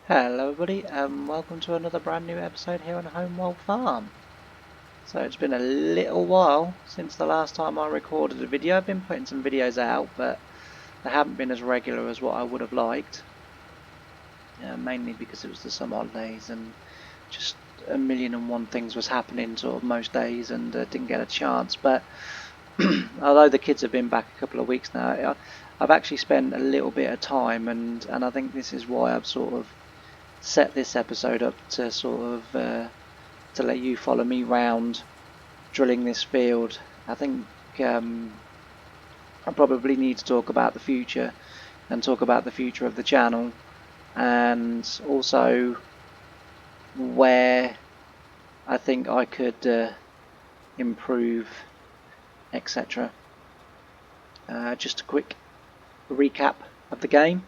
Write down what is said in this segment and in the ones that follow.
Hello everybody and welcome to another brand new episode here on Holme Wold Farm. So it's been a little while since the last time I recorded a video. I've been putting some videos out but they haven't been as regular as what I would have liked. Mainly because it was the summer holidays and just a million and one things was happening sort of most days and didn't get a chance. But although the kids have been back a couple of weeks now, I've actually spent a little bit of time and I think this is why I've sort of set this episode up to sort of to let you follow me round drilling this field. I think I probably need to talk about the future and talk about the future of the channel and also where I think I could improve, etc. Just a quick recap of the game.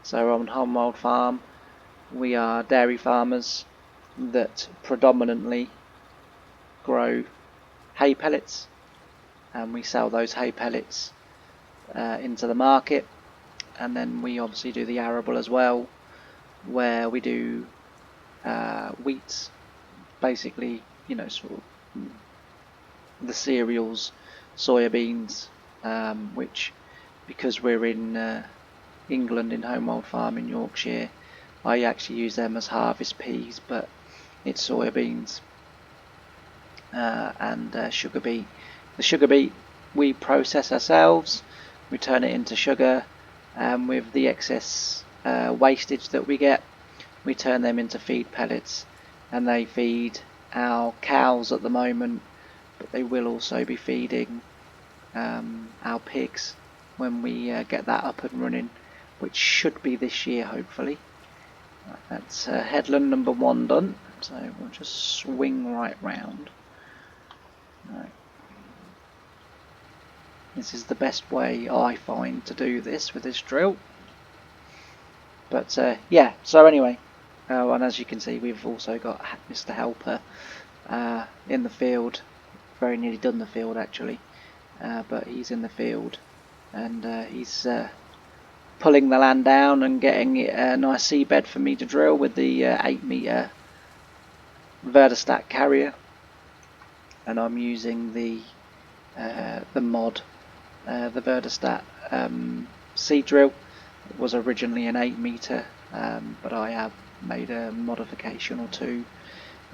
So on Holme Wold Farm we are dairy farmers that predominantly grow hay pellets, and we sell those hay pellets into the market. And then we obviously do the arable as well, where we do wheats, basically, you know, sort of the cereals, soya beans, which, because we're in England in Holme Wold Farm in Yorkshire, I actually use them as harvest peas, but it's soya beans and sugar beet. The sugar beet we process ourselves, we turn it into sugar, and with the excess wastage that we get, we turn them into feed pellets, and they feed our cows at the moment, but they will also be feeding our pigs when we get that up and running, which should be this year hopefully. That's headland number 1 done, so we'll just swing right round. Right. This is the best way I find to do this with this drill. But yeah, so anyway, and as you can see we've also got Mr. Helper in the field, very nearly done the field actually, but he's in the field and he's pulling the land down and getting it a nice seabed for me to drill with the 8-metre Verdostat carrier, and I'm using the mod, the Verdostat seed drill. It was originally an 8-metre, but I have made a modification or two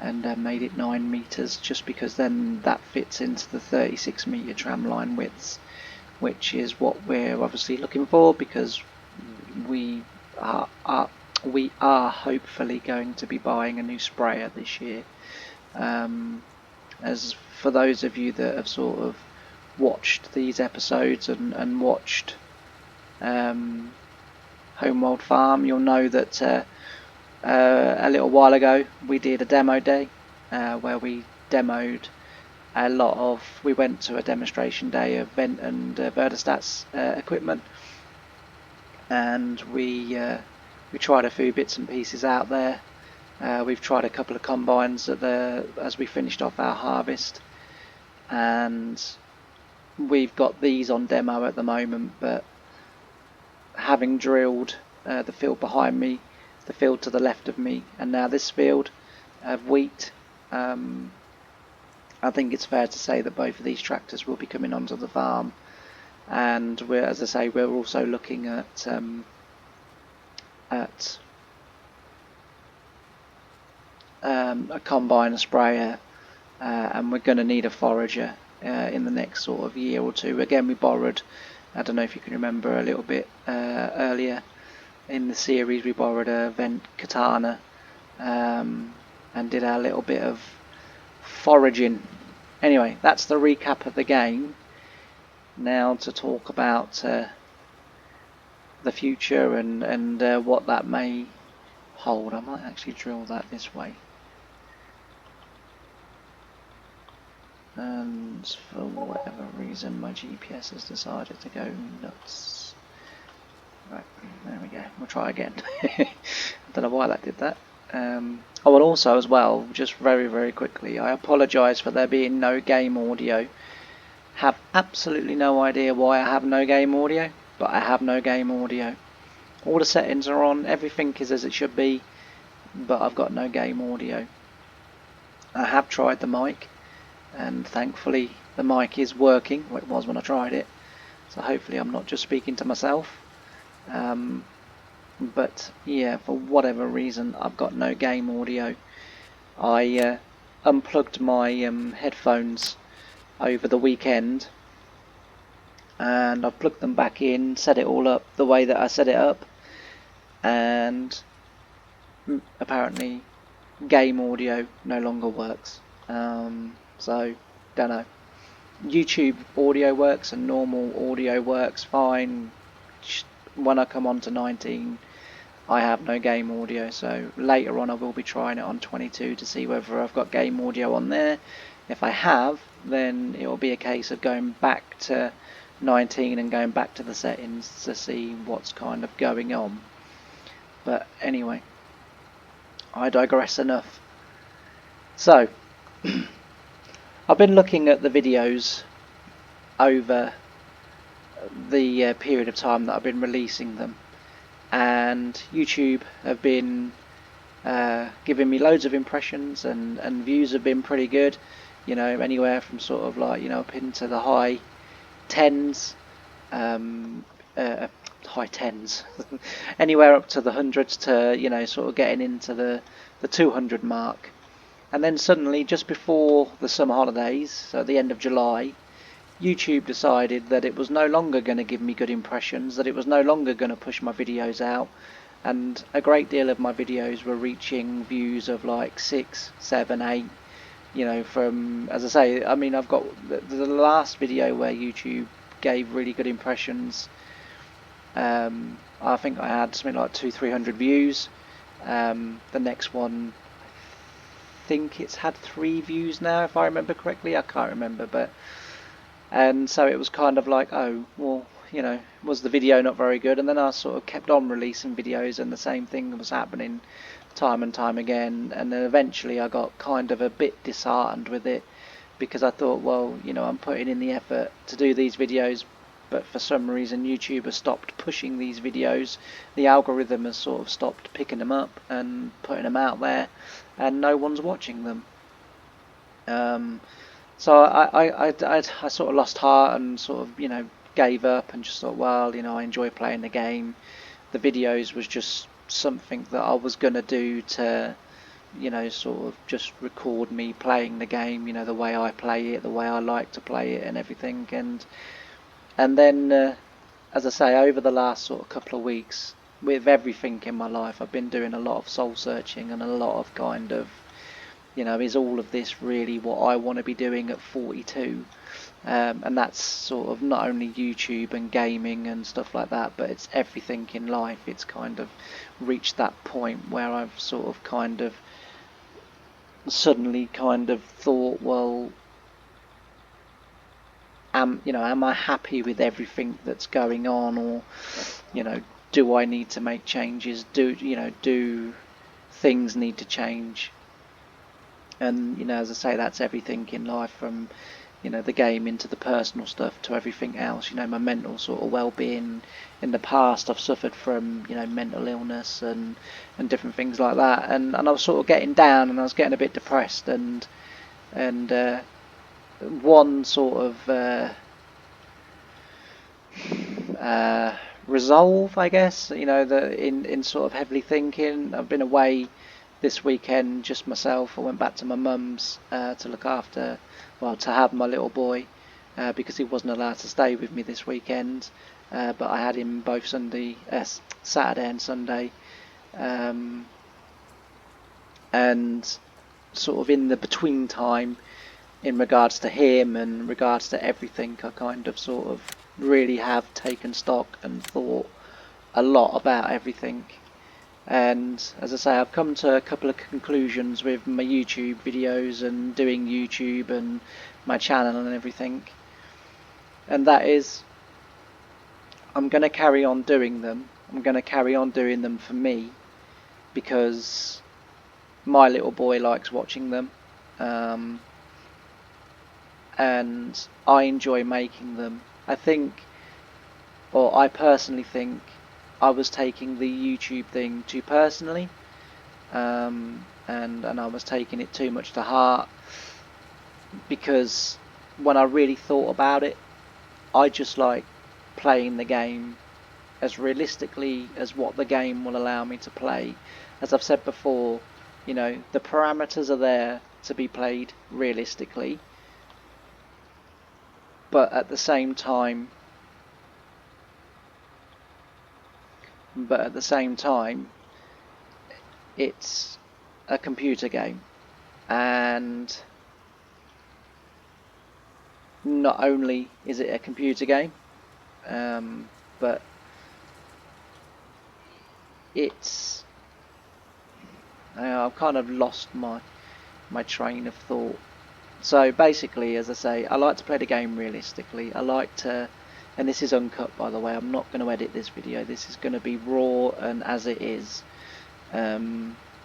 and made it 9 metres, just because then that fits into the 36-metre tramline widths, which is what we're obviously looking for, because we are hopefully going to be buying a new sprayer this year. As for those of you that have sort of watched these episodes and watched Holme Wold Farm, you'll know that a little while ago we did a demo day where we demoed a lot of, we went to a demonstration day of Vent and Verdostat's equipment, and we tried a few bits and pieces out there. We've tried a couple of combines as we finished off our harvest, and we've got these on demo at the moment. But having drilled the field behind me, the field to the left of me, and now this field of wheat, I think it's fair to say that both of these tractors will be coming onto the farm. And we're, as I say, we're also looking at a combine, a sprayer, and we're going to need a forager in the next sort of year or two. Again, we borrowed, I don't know if you can remember a little bit earlier in the series, we borrowed a Vent Katana and did our little bit of foraging. Anyway, that's the recap of the game. Now to talk about the future and what that may hold. I might actually drill that this way. And for whatever reason my GPS has decided to go nuts. Right, there we go. We'll try again. I don't know why that did that. Oh, and also as well, just very quickly, I apologise for there being no game audio. Have absolutely no idea why I have no game audio, but I have no game audio. All the settings are on, everything is as it should be. but I've got no game audio. I have tried the mic, and thankfully the mic is working. Well, it was when I tried it, so hopefully I'm not just speaking to myself. But yeah, for whatever reason, I've got no game audio. I unplugged my headphones over the weekend, and I've plugged them back in, set it all up the way that I set it up, and apparently game audio no longer works. So, don't know. YouTube audio works and normal audio works fine. When I come on to 19, I have no game audio, so later on I will be trying it on 22 to see whether I've got game audio on there. If I have, then it will be a case of going back to 19 and going back to the settings to see what's kind of going on. But anyway, I digress enough. So, I've been looking at the videos over the period of time that I've been releasing them, and YouTube have been giving me loads of impressions, and views have been pretty good, you know, anywhere from sort of like, you know, up into the high tens, high tens, anywhere up to the hundreds to, you know, sort of getting into the 200 mark. And then suddenly, just before the summer holidays, so at the end of July, YouTube decided that it was no longer going to give me good impressions, that it was no longer going to push my videos out, and a great deal of my videos were reaching views of like 6, 7, 8, you know, from, as I say, I mean, I've got the last video where YouTube gave really good impressions. I think I had something like 200-300 views. The next one, I think it's had 3 views now, if I remember correctly. I can't remember, but and so it was kind of like, oh, well, you know, was the video not very good? And then I sort of kept on releasing videos, and the same thing was happening time and time again. And then eventually I got kind of a bit disheartened with it, because I thought, well, you know, I'm putting in the effort to do these videos, but for some reason YouTube has stopped pushing these videos. The algorithm has sort of stopped picking them up and putting them out there, and no one's watching them. So I sort of lost heart and sort of, you know, gave up and just thought, well, you know, I enjoy playing the game. The videos was just something that I was going to do to, you know, sort of just record me playing the game, you know, the way I play it, the way I like to play it and everything. And then, as I say, over the last sort of couple of weeks, with everything in my life, I've been doing a lot of soul searching and a lot of kind of, you know, is all of this really what I want to be doing at 42? And that's sort of not only YouTube and gaming and stuff like that, but it's everything in life. It's kind of reached that point where I've sort of kind of suddenly kind of thought, well, am I happy with everything that's going on, or, you know, do I need to make changes? Do things need to change? And, you know, as I say, that's everything in life, from, you know, the game into the personal stuff to everything else. You know, my mental sort of well-being. In the past, I've suffered from, you know, mental illness and different things like that. And I was sort of getting down, and I was getting a bit depressed. And one sort of resolve, I guess, you know, in sort of heavily thinking. I've been away this weekend, just myself. I went back to my mum's to look after, well, to have my little boy, because he wasn't allowed to stay with me this weekend. But I had him both Saturday and Sunday, and sort of in the between time, in regards to him and regards to everything, I kind of sort of really have taken stock and thought a lot about everything. And as I say, I've come to a couple of conclusions with my YouTube videos and doing YouTube and my channel and everything. And that is, I'm going to carry on doing them. I'm going to carry on doing them for me, because my little boy likes watching them. And I enjoy making them. I personally think I was taking the YouTube thing too personally, and I was taking it too much to heart, because when I really thought about it, I just like playing the game as realistically as what the game will allow me to play. As I've said before, you know, the parameters are there to be played realistically, but at the same time, it's a computer game, and not only is it a computer game, but it's I've kind of lost my train of thought. So basically, as I say, I like to play the game realistically. I like to, and this is uncut by the way, I'm not going to edit this video, this is going to be raw and as it is.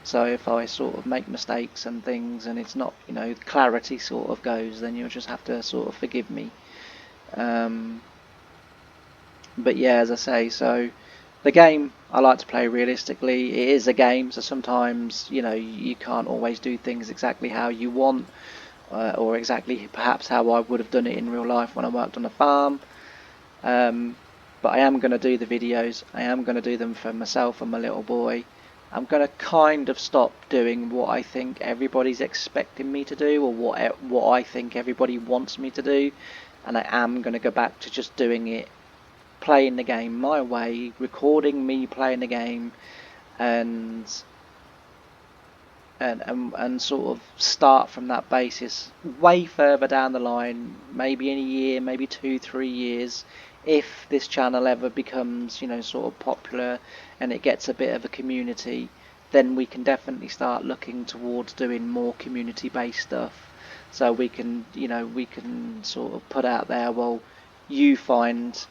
So if I sort of make mistakes and things and it's not, you know, clarity sort of goes, then you'll just have to sort of forgive me. But yeah, as I say, so the game I like to play realistically. It is a game, so sometimes, you know, you can't always do things exactly how you want, or exactly perhaps how I would have done it in real life when I worked on a farm. But I am going to do the videos. I am going to do them for myself and my little boy. I'm going to kind of stop doing what I think everybody's expecting me to do, or what I think everybody wants me to do, and I am going to go back to just doing it, playing the game my way, recording me playing the game, and sort of start from that basis. Way further down the line, maybe in a year, maybe 2-3 years, if this channel ever becomes, you know, sort of popular and it gets a bit of a community, then we can definitely start looking towards doing more community based stuff. So we can, you know, we can sort of put out there, well, you find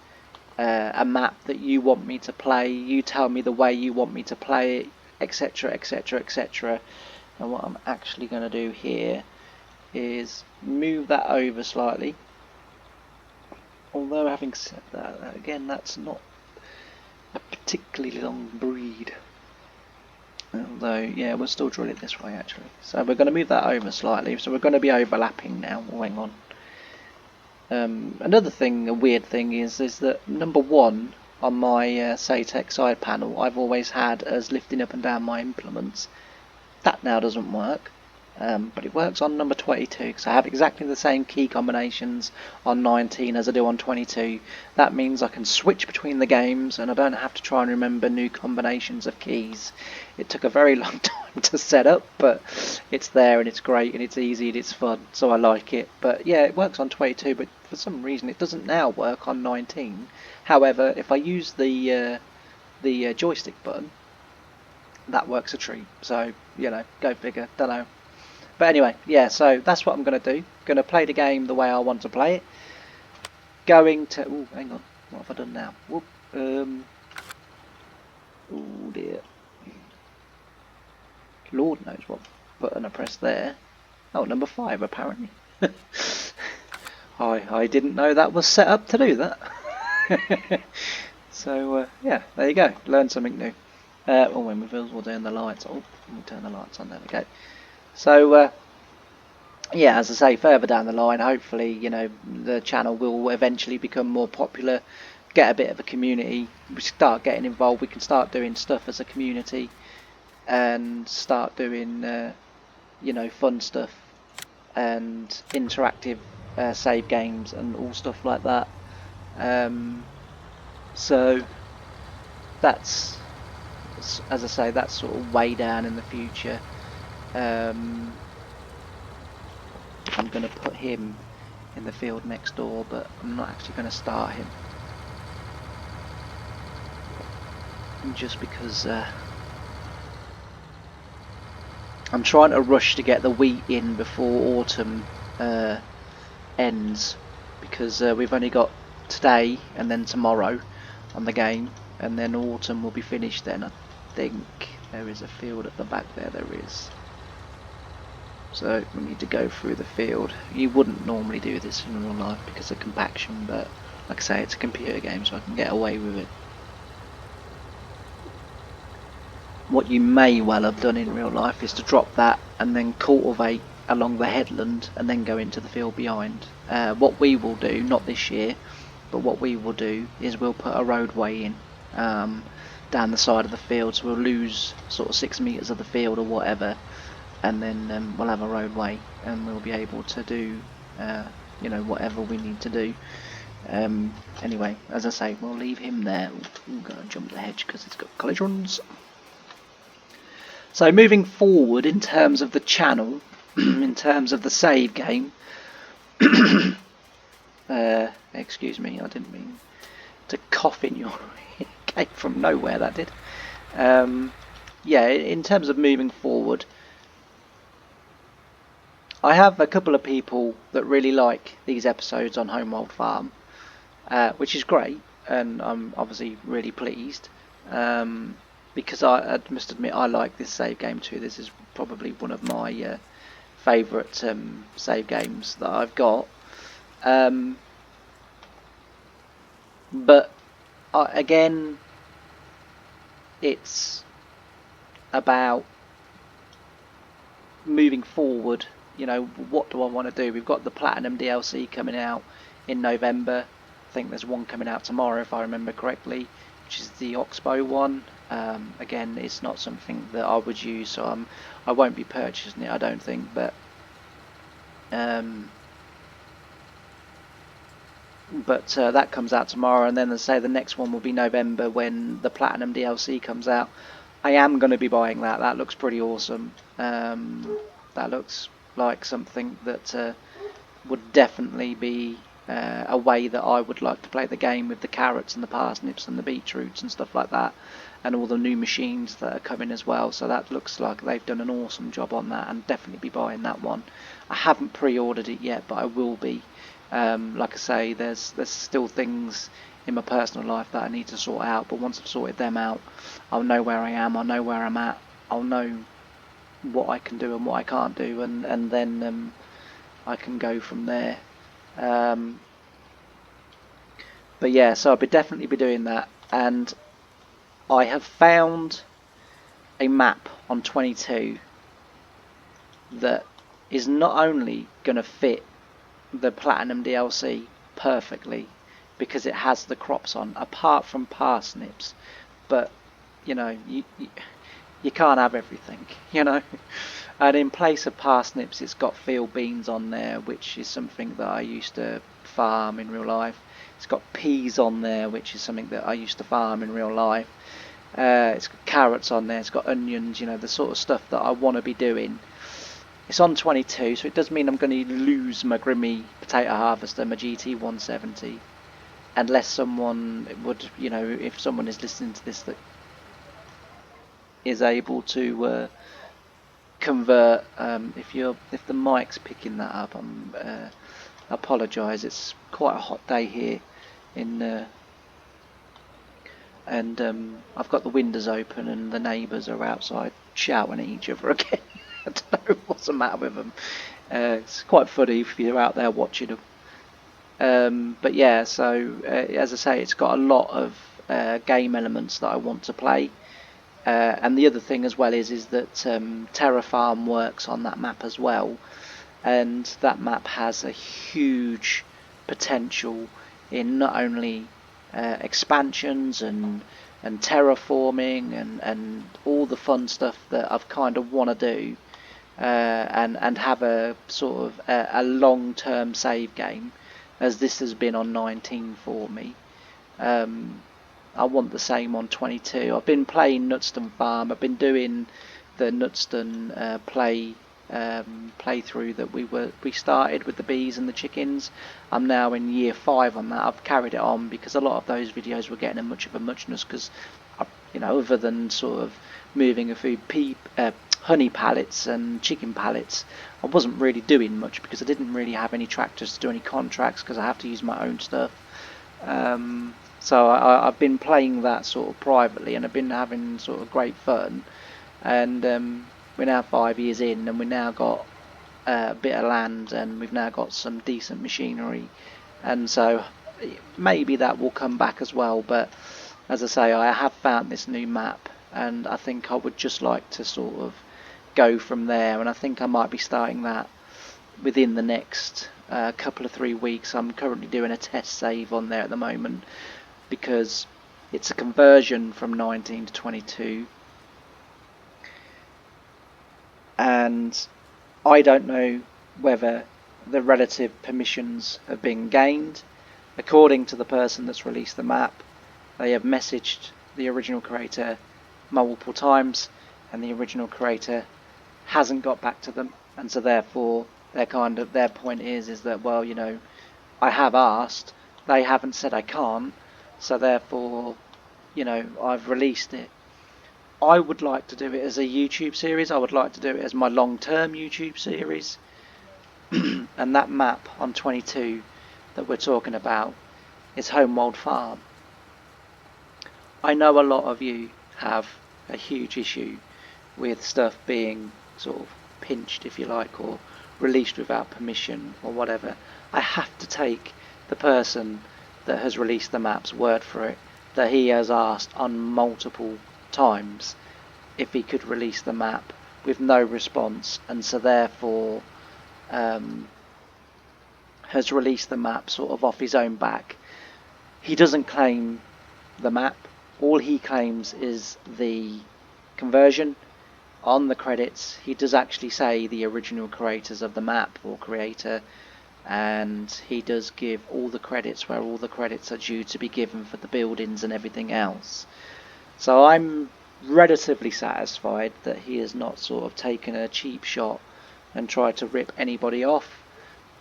a map that you want me to play, you tell me the way you want me to play it, etc, etc, etc. And what I'm actually going to do here is move that over slightly. Although having said that, again, that's not a particularly long breed. Although, yeah, we'll still drill it this way actually. So we're going to move that over slightly. So we're going to be overlapping now. Oh, hang on. Another thing, a weird thing, is that number 1 on my Satec side panel I've always had as lifting up and down my implements. That now doesn't work, but it works on number 22, because I have exactly the same key combinations on 19 as I do on 22. That means I can switch between the games and I don't have to try and remember new combinations of keys. It took a very long time to set up, but it's there and it's great and it's easy and it's fun, so I like it. But yeah, it works on 22, but for some reason it doesn't now work on 19. However, if I use the joystick button, that works a treat. So, you know, go figure, don't know. But anyway, yeah, so that's what I'm going to do. Going to play the game the way I want to play it. Going to... Oh, hang on. What have I done now? Whoop. Oh, dear. Lord knows what button I pressed there. Oh, number 5, apparently. I didn't know that was set up to do that. So, yeah, there you go. Learn something new. When we'll turn the lights on. We'll turn the lights on, there we go. So, yeah, as I say, further down the line, hopefully, you know, the channel will eventually become more popular, get a bit of a community, we start getting involved, we can start doing stuff as a community, and start doing, you know, fun stuff, and interactive save games, and all stuff like that. So, that's... as I say, that's sort of way down in the future. I'm going to put him in the field next door, but I'm not actually going to start him. Just because I'm trying to rush to get the wheat in before autumn ends, because we've only got today and then tomorrow on the game, and then autumn will be finished then. I think there is a field at the back there, there is. So we need to go through the field. You wouldn't normally do this in real life because of compaction, but like I say, it's a computer game, so I can get away with it. what you may well have done in real life is to drop that and then cultivate along the headland and then go into the field behind. What we will do, not this year, but what we will do is we'll put a roadway in down the side of the field, so we'll lose sort of 6 metres of the field or whatever, and then we'll have a roadway and we'll be able to do whatever we need to do. Anyway, as I say, we'll leave him there. I'm going to jump the hedge because it's got collisions. So moving forward in terms of the channel, in terms of the save game, excuse me, I didn't mean to cough in your it came from nowhere, that did. Yeah, in terms of moving forward, I have a couple of people that really like these episodes on Holme Wold Farm, which is great, and I'm obviously really pleased. Because I must admit I like this save game too. This is probably one of my favourite save games that I've got. But again, it's about moving forward. You know, what do I want to do? We've got the Platinum DLC coming out in November. I think there's one coming out tomorrow if I remember correctly, which is the Oxbow one. Again, it's not something that I would use, so I won't be purchasing it, I don't think. But that comes out tomorrow, and then as I say, the next one will be November when the Platinum DLC comes out. I am going to be buying that. That looks pretty awesome. That looks like something that would definitely be a way that I would like to play the game, with the carrots and the parsnips and the beetroots and stuff like that, and all the new machines that are coming as well. So that looks like they've done an awesome job on that, and definitely be buying that one. I haven't pre-ordered it yet, but I will be. Like I say, there's still things in my personal life that I need to sort out, but once I've sorted them out, I'll know where I am, I'll know where I'm at, I'll know what I can do and what I can't do, and then I can go from there. But yeah, so I'll definitely be doing that, and I have found a map on 22 that is not only going to fit the Platinum DLC perfectly, because it has the crops on, apart from parsnips, but you know, you can't have everything, you know. And in place of parsnips, it's got field beans on there, which is something that I used to farm in real life. It's got peas on there, which is something that I used to farm in real life. It's got carrots on there, it's got onions, you know, the sort of stuff that I want to be doing. It's on 22, so it does mean I'm going to lose my Grimmy potato harvester, my GT 170, unless someone would, you know, if someone is listening to this that is able to convert. If the mic's picking that up, I apologise. It's quite a hot day here in and I've got the windows open and the neighbours are outside shouting at each other again. I don't know what's the matter with them. It's quite funny if you're out there watching them. But yeah, so as I say, it's got a lot of game elements that I want to play. And the other thing as well is that Terra Farm works on that map as well, and that map has a huge potential in not only expansions and terraforming and all the fun stuff that I've kind of want to do, and have a sort of a long-term save game, as this has been on 19 for me. I want the same on 22. I've been playing Nutston Farm. I've been doing the Nutston playthrough that we started with the bees and the chickens. I'm now in year 5 on that. I've carried it on because a lot of those videos were getting much of a muchness, because you know, other than sort of moving a few honey pallets and chicken pallets, I wasn't really doing much because I didn't really have any tractors to do any contracts, because I have to use my own stuff. So I've been playing that sort of privately, and I've been having sort of great fun. And we're now 5 years in, and we've now got a bit of land, and we've now got some decent machinery. And so maybe that will come back as well. But as I say, I have found this new map, and I think I would just like to sort of go from there, and I think I might be starting that within the next couple of 3 weeks. I'm currently doing a test save on there at the moment because it's a conversion from 19 to 22, and I don't know whether the relative permissions have been gained. According to the person that's released the map, they have messaged the original creator multiple times, and the original creator hasn't got back to them, and so therefore their point is that, well, you know, I have asked, they haven't said I can't, so therefore, you know, I've released it. I would like to do it as a YouTube series. I would like to do it as my long-term YouTube series. And that map on 22 that we're talking about is Holme Wold Farm. I know a lot of you have a huge issue with stuff being sort of pinched, if you like, or released without permission or whatever. I have to take the person that has released the map's word for it, that he has asked on multiple times if he could release the map with no response, and so therefore has released the map sort of off his own back. He doesn't claim the map. All he claims is the conversion. On the credits, he does actually say the original creators of the map or creator, and he does give all the credits where all the credits are due to be given for the buildings and everything else. So I'm relatively satisfied that he has not sort of taken a cheap shot and tried to rip anybody off,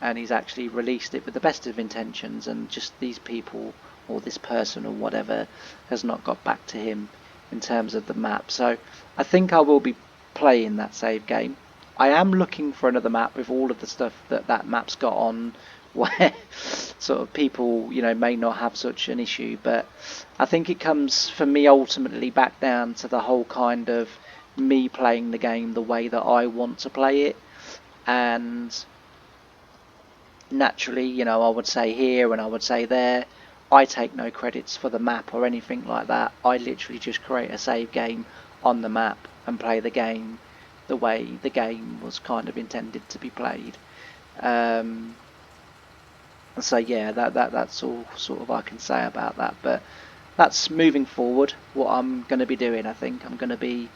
and he's actually released it with the best of intentions, and just these people or this person or whatever has not got back to him in terms of the map. So I think I will be playing that save game. I am looking for another map with all of the stuff that map's got on, where sort of people, you know, may not have such an issue, but I think it comes for me ultimately back down to the whole kind of me playing the game the way that I want to play it. And naturally, you know, I would say here and I would say there, I take no credits for the map or anything like that. I literally just create a save game on the map and play the game the way the game was kind of intended to be played. So yeah, that's all sort of I can say about that. But that's moving forward what I'm going to be doing. I think I'm going to be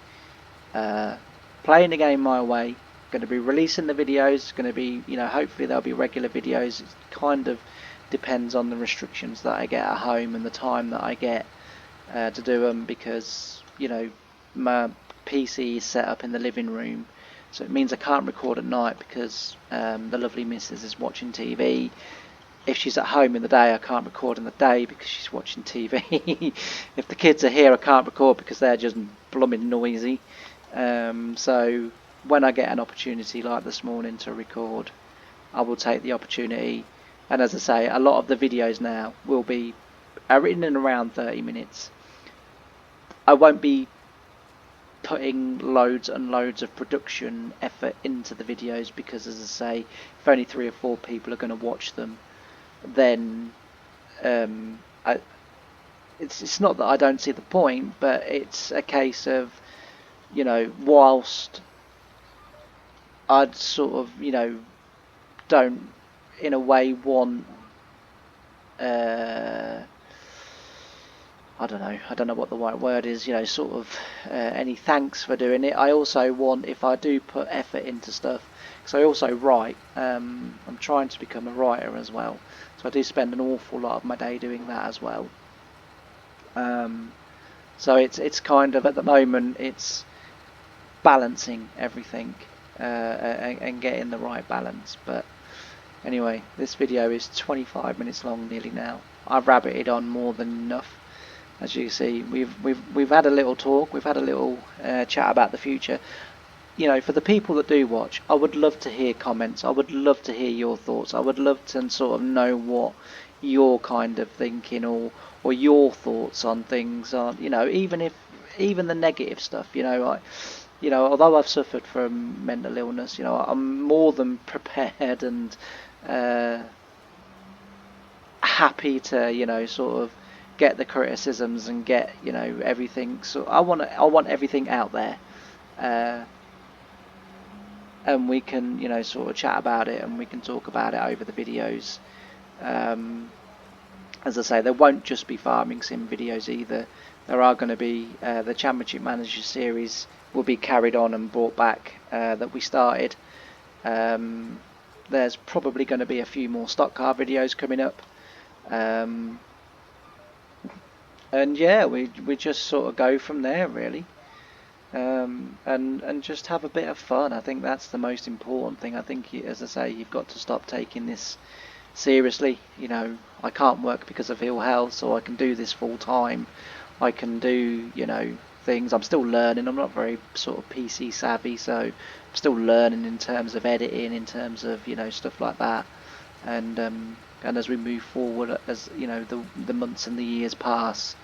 playing the game my way, going to be releasing the videos, going to be, you know, hopefully there'll be regular videos. It kind of depends on the restrictions that I get at home and the time that I get to do them, because, you know, my PC is set up in the living room, so it means I can't record at night because the lovely missus is watching TV. If she's at home in the day, I can't record in the day because she's watching TV. If the kids are here, I can't record because they're just blooming noisy. So when I get an opportunity like this morning to record, I will take the opportunity. And as I say, a lot of the videos now will be in and around 30 minutes. I won't be putting loads and loads of production effort into the videos because, as I say, if only 3 or 4 people are going to watch them, then it's not that I don't see the point, but it's a case of, you know, whilst I'd sort of, you know, don't in a way want I don't know what the right word is, you know, sort of any thanks for doing it. I also want, if I do put effort into stuff, because I also write, I'm trying to become a writer as well, so I do spend an awful lot of my day doing that as well. So it's kind of, at the moment, it's balancing everything and getting the right balance. But anyway, this video is 25 minutes long nearly now. I've rabbited on more than enough. As you see, we've had a little talk, we've had a little chat about the future. You know, for the people that do watch, I would love to hear comments. I would love to hear your thoughts. I would love to sort of know what you're kind of thinking, or your thoughts on things. On, you know, even the negative stuff. You know, although I've suffered from mental illness, you know, I'm more than prepared and happy to, you know, sort of get the criticisms and get, you know, everything. So I want everything out there, and we can, you know, sort of chat about it, and we can talk about it over the videos. As I say, there won't just be farming sim videos either. There are going to be the Championship Manager series will be carried on and brought back that we started. There's probably going to be a few more stock car videos coming up. And yeah, we just sort of go from there, really. And just have a bit of fun. I think that's the most important thing. I think, as I say, you've got to stop taking this seriously. You know, I can't work because of ill health, so I can do this full time. I can do, you know, things. I'm still learning. I'm not very sort of PC savvy, so I'm still learning in terms of editing, in terms of, you know, stuff like that. And as we move forward, as you know, the months and the years pass,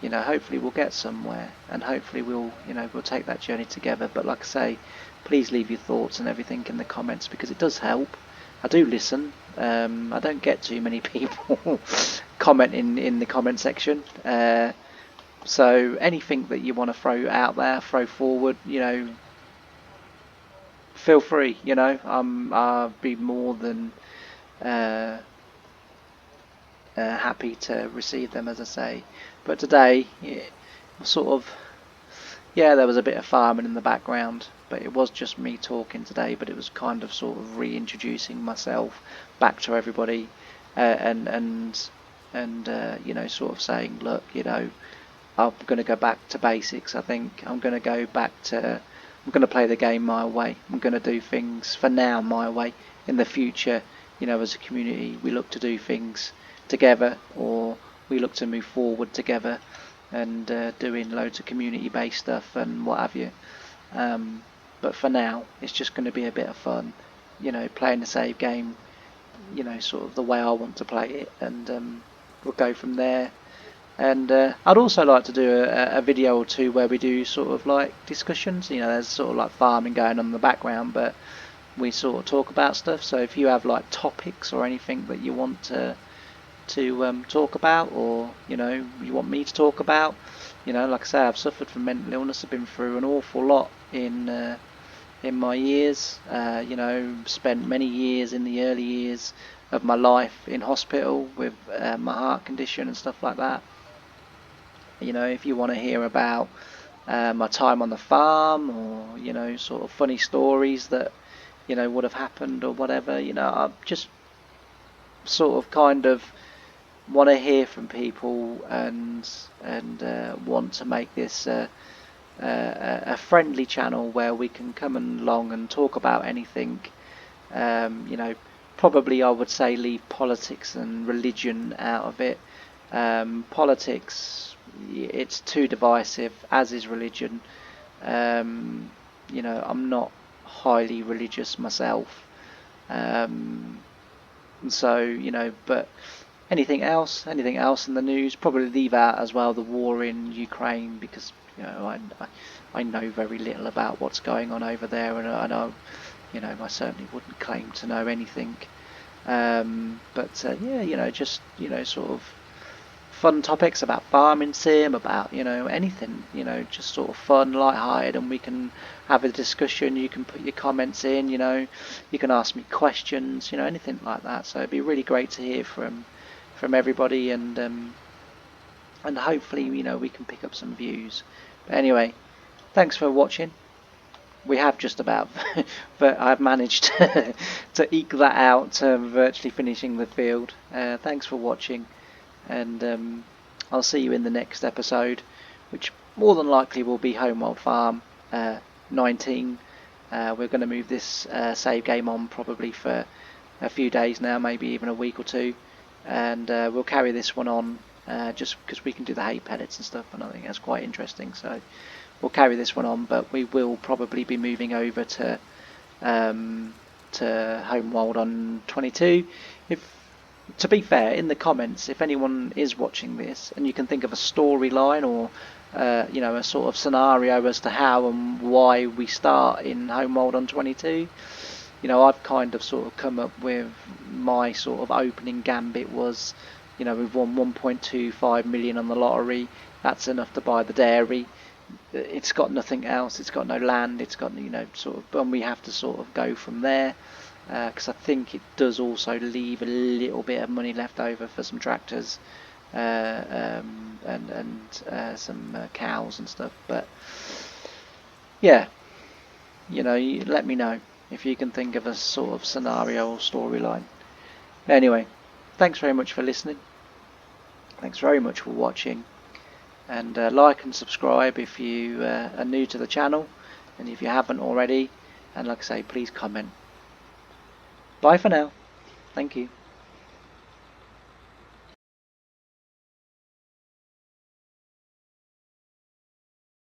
you know, hopefully we'll get somewhere, and hopefully we'll, you know, we'll take that journey together. But like I say, please leave your thoughts and everything in the comments, because it does help. I do listen. I don't get too many people commenting in the comment section. So anything that you want to throw out there, throw forward, you know, feel free. You know, I'll be more than happy to receive them, as I say. But today, sort of, yeah, there was a bit of farming in the background, but it was just me talking today. But it was kind of sort of reintroducing myself back to everybody, and you know, sort of saying, look, you know, I'm going to go back to basics. I think I'm going to go back to, I'm going to play the game my way. I'm going to do things for now my way. In the future, you know, as a community, we look to do things together, or we look to move forward together, and doing loads of community-based stuff and what have you. But for now, it's just going to be a bit of fun, you know, playing the save game, you know, sort of the way I want to play it, and we'll go from there. And I'd also like to do a video or two where we do sort of like discussions. You know, there's sort of like farming going on in the background, but we sort of talk about stuff. So if you have like topics or anything that you want to talk about, or you know, you want me to talk about, you know, like I say, I've suffered from mental illness. I've been through an awful lot in my years. You know, spent many years in the early years of my life in hospital with my heart condition and stuff like that. You know, if you want to hear about my time on the farm, or you know, sort of funny stories that, you know, would have happened or whatever, you know, I just sort of kind of want to hear from people, and want to make this a friendly channel where we can come along and talk about anything. You know, probably I would say leave politics and religion out of it. Politics, it's too divisive, as is religion. You know, I'm not highly religious myself, so you know, but anything else in the news, probably leave out as well the war in Ukraine, because you know, I know very little about what's going on over there, and I know, you know, I certainly wouldn't claim to know anything. But yeah, you know, just, you know, sort of fun topics about farming sim, about, you know, anything, you know, just sort of fun, light-hearted, and we can have a discussion. You can put your comments in, you know, you can ask me questions, you know, anything like that. So it'd be really great to hear from everybody, and hopefully, you know, we can pick up some views. But anyway, thanks for watching. We have just about, but I've managed to eke that out, virtually finishing the field. Thanks for watching, and I'll see you in the next episode, which more than likely will be Holme Wold Farm 19. We're going to move this save game on probably for a few days now, maybe even a week or two, and we'll carry this one on just because we can do the hay pellets and stuff, and I think that's quite interesting. So we'll carry this one on, but we will probably be moving over to Holme Wold on 22. To be fair, in the comments, if anyone is watching this and you can think of a storyline, or you know, a sort of scenario as to how and why we start in Holme Wold on 22, you know, I've kind of sort of come up with my sort of opening gambit was You know, we've won 1.25 million on the lottery. That's enough to buy the dairy. It's got nothing else. It's got no land. It's got, you know, sort of, and we have to sort of go from there. Because I think it does also leave a little bit of money left over for some tractors and some cows and stuff. But yeah, you know, let me know if you can think of a sort of scenario or storyline. Anyway, thanks very much for listening. Thanks very much for watching. And like and subscribe if you are new to the channel, and if you haven't already, and like I say, please comment. Bye for now. Thank you.